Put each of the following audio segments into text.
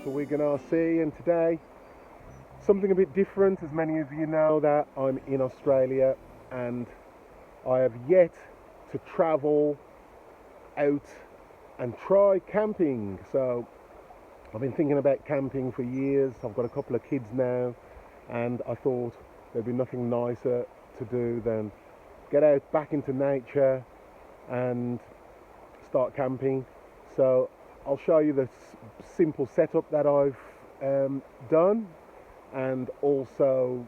to Wigan RC, and today something a bit different. As many of you know, that I'm in Australia and I have yet to travel out and try camping. So I've been thinking about camping for years. I've got a couple of kids now and I thought there'd be nothing nicer to do than get out back into nature and start camping. So I'll show you the simple setup that I've done, and also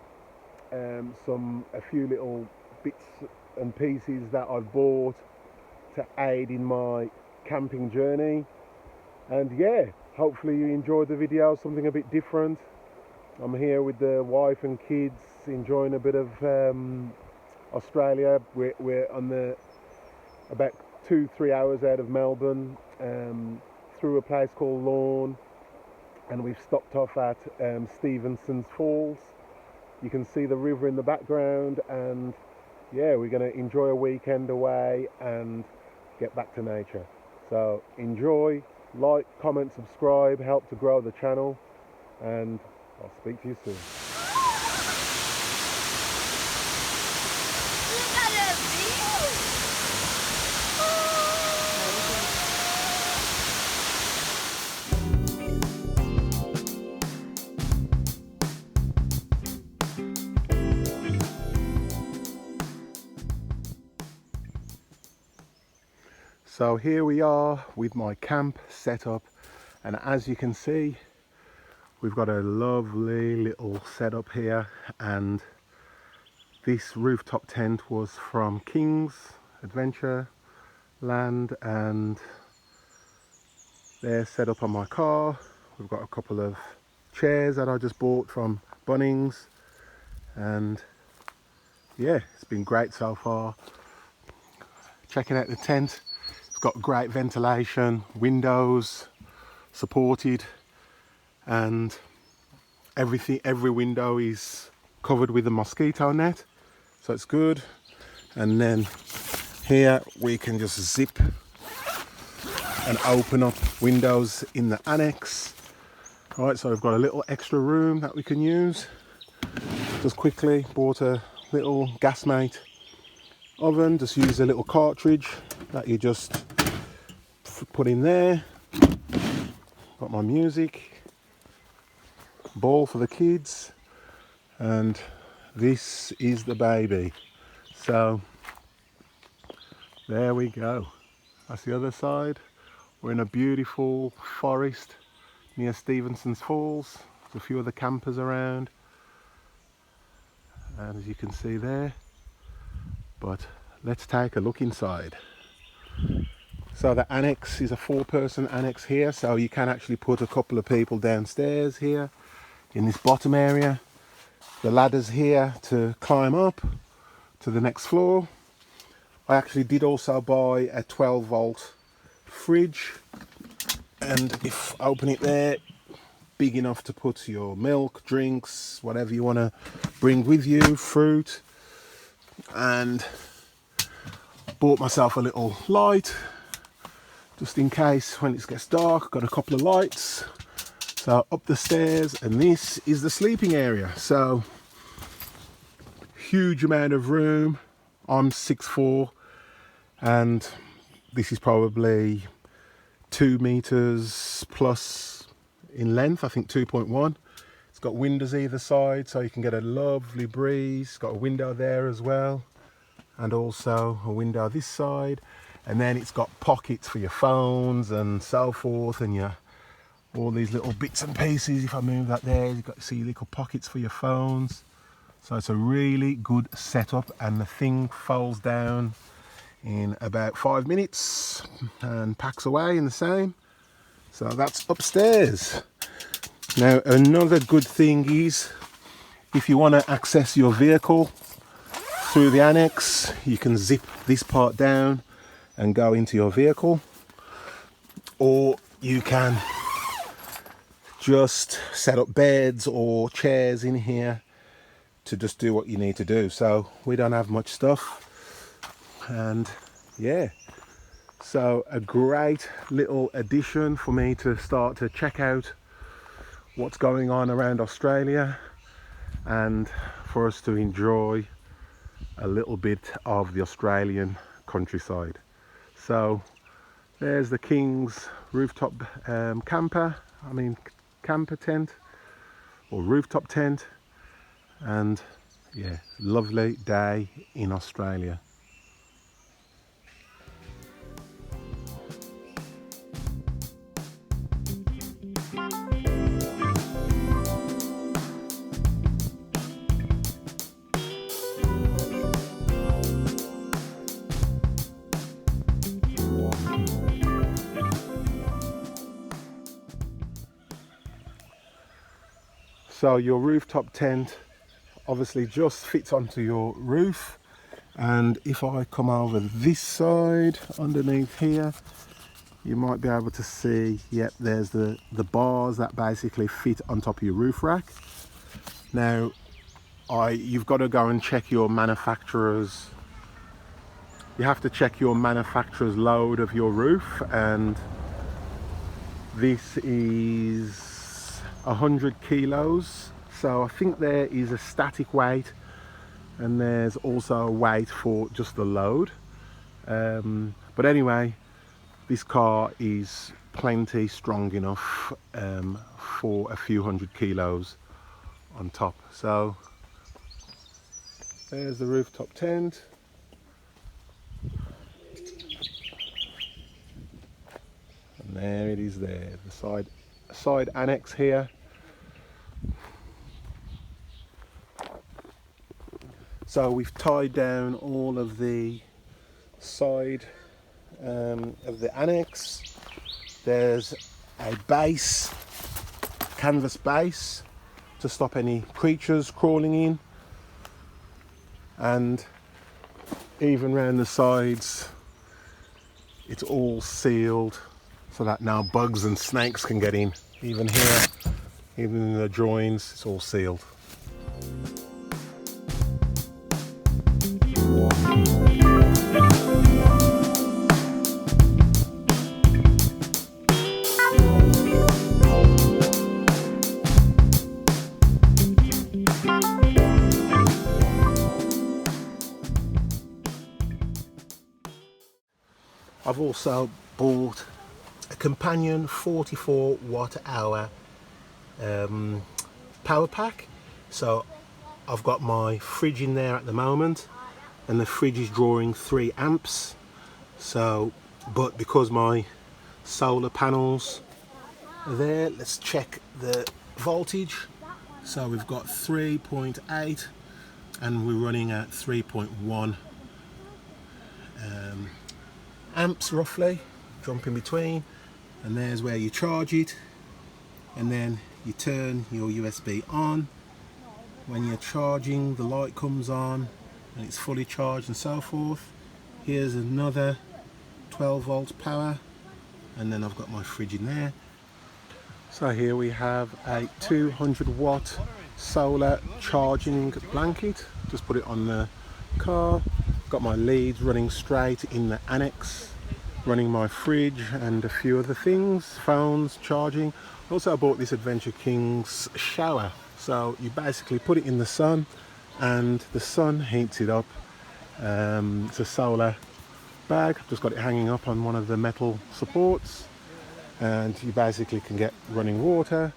a few little bits and pieces that I've bought to aid in my camping journey. And yeah, hopefully you enjoyed the video, something a bit different. I'm here with the wife and kids enjoying a bit of Australia. We're on the about 2-3 hours out of Melbourne, through a place called Lawn, and we've stopped off at Stevenson's Falls. You can see the river in the background, and yeah, we're going to enjoy a weekend away and get back to nature. So enjoy, like, comment, subscribe, help to grow the channel, and I'll speak to you soon. So here we are with my camp setup, and as you can see, we've got a lovely little setup here. And this rooftop tent was from King's Adventure Land, and they're set up on my car. We've got a couple of chairs that I just bought from Bunnings, and yeah, it's been great so far. Checking out the tent. It's got great ventilation, windows supported, and every window is covered with a mosquito net, so it's good. And then here we can just zip and open up windows in the annex. Right, so we've got a little extra room that we can use. Just quickly bought a little gasmate oven. Just use a little cartridge that you just put in there. Got my music, ball for the kids, and this is the baby. So there we go. That's the other side. We're in a beautiful forest near Stevenson's Falls. There's a few other campers around, and as you can see there. But let's take a look inside. So the annex is a 4-person annex here, so you can actually put a couple of people downstairs here in this bottom area. The ladders here to climb up to the next floor. I actually did also buy a 12-volt fridge, and if I open it there, big enough to put your milk, drinks, whatever you want to bring with you, fruit. And bought myself a little light just in case when it gets dark. Got a couple of lights. So up the stairs, and this is the sleeping area. So huge amount of room. I'm 6'4", and this is probably 2 meters plus in length. I think 2.1. It's got windows either side, so you can get a lovely breeze. It's got a window there as well, and also a window this side. And then it's got pockets for your phones and so forth, and your all these little bits and pieces. If I move that there, you've got, see, little pockets for your phones. So it's a really good setup, and the thing folds down in about 5 minutes and packs away in the same. So that's upstairs. Now another good thing is, if you want to access your vehicle through the annex, you can zip this part down and go into your vehicle, or you can just set up beds or chairs in here to just do what you need to do. So we don't have much stuff, and yeah, so a great little addition for me to start to check out what's going on around Australia and for us to enjoy a little bit of the Australian countryside. So there's the King's rooftop camper tent or rooftop tent, and yeah, lovely day in Australia. So your rooftop tent obviously just fits onto your roof, and if I come over this side underneath here, you might be able to see, yep, there's the bars that basically fit on top of your roof rack. Now you've got to go and check your manufacturer's, you have to check your manufacturer's load of your roof, and this is 100 kilos. So I think there is a static weight and there's also a weight for just the load. But anyway, this car is plenty strong enough for a few hundred kilos on top. So there's the rooftop tent. And there it is there, the side annex here. So we've tied down all of the side of the annex. There's a base, canvas base, to stop any creatures crawling in, and even around the sides it's all sealed so that no bugs and snakes can get in. Even here, even in the joins, it's all sealed. I've also bought a companion 44 watt hour power pack. So I've got my fridge in there at the moment, and the fridge is drawing 3 amps. So, but because my solar panels are there, let's check the voltage. So we've got 3.8 and we're running at 3.1 amps roughly. Jump in between, and there's where you charge it, and then you turn your USB on. When you're charging, the light comes on and it's fully charged and so forth. Here's another 12 volts power, and then I've got my fridge in there. So here we have a 200 watt solar charging blanket. Just put it on the car. Got my leads running straight in the annex, running my fridge and a few other things, phones, charging. Also I bought this Adventure King's shower. So you basically put it in the sun and the sun heats it up. It's a solar bag. I've just got it hanging up on one of the metal supports, and you basically can get running water.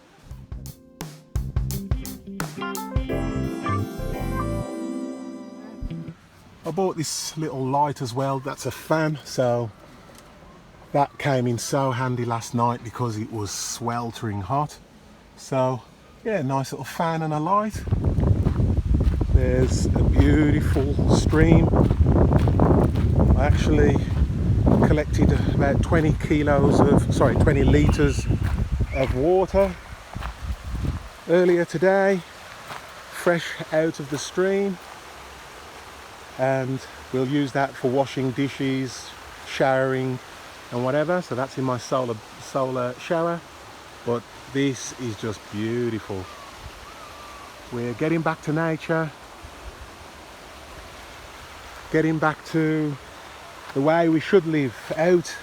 I bought this little light as well, that's a fan, so that came in so handy last night because it was sweltering hot. So yeah, nice little fan and a light. There's a beautiful stream. I actually collected about 20 litres of water earlier today, fresh out of the stream, and we'll use that for washing dishes, showering and whatever. So that's in my solar shower. But this is just beautiful. We're getting back to nature, getting back to the way we should live, out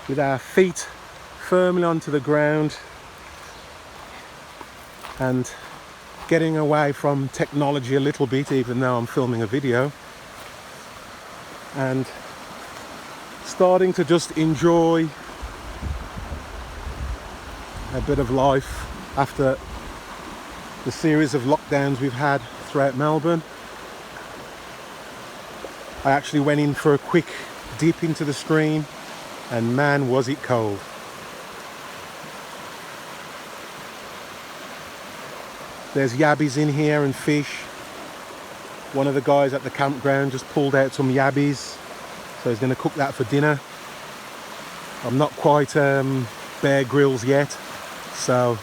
with our feet firmly onto the ground, and getting away from technology a little bit, even though I'm filming a video, and starting to just enjoy a bit of life after the series of lockdowns we've had throughout Melbourne. I actually went in for a quick dip into the stream, and man was it cold. There's yabbies in here and fish. One of the guys at the campground just pulled out some yabbies, so he's going to cook that for dinner. I'm not quite Bear Grylls yet, so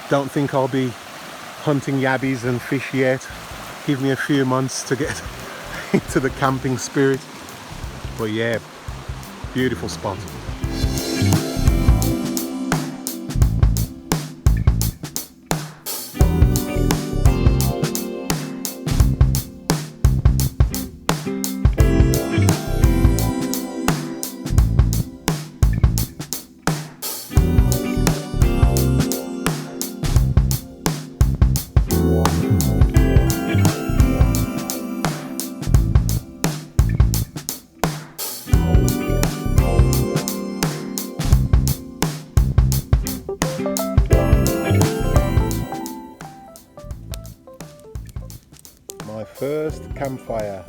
don't think I'll be hunting yabbies and fish yet. Give me a few months to get into the camping spirit. But yeah, beautiful spot. My first campfire.